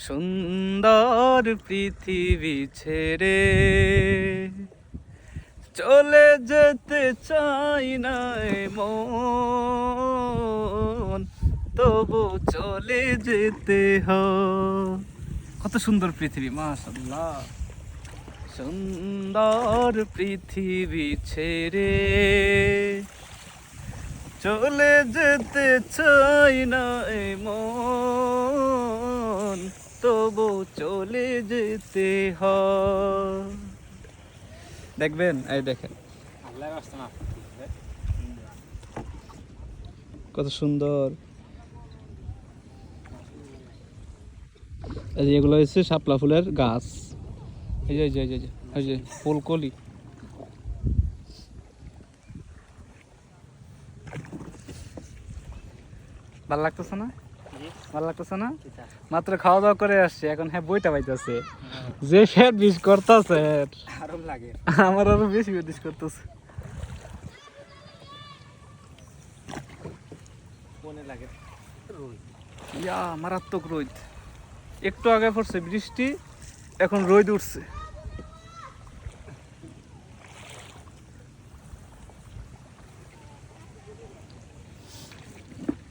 সুন্দর পৃথিবী ছেড়ে চলে যেতে চাই না এ মন, তবু চলে যেতে হয়। কত সুন্দর পৃথিবী, মাশাআল্লাহ। সুন্দর পৃথিবী ছেড়ে চলে যেতে চাই না এ মন, তবু চলে যেতে হয়। দেখবেন, এই দেখেন কত সুন্দর। এই যে এগুলো হচ্ছে শাপলা ফুলের গাছ। এই যে এই যে এই যে এই যে ফুলকলি। ভালো লাগতেছে না? ভালো লাগতেছে না? মাত্র খাওয়া দাওয়া করে আসছে, এখন হ্যাঁ বইটা পাইতেছে। যে ফের বিষ করতেছে আমার আরো বেশি বিষ করতেছে। ইয়া মারাত্মক রোদ। একটু আগে পড়ছে বৃষ্টি, এখন রোদ উঠছে।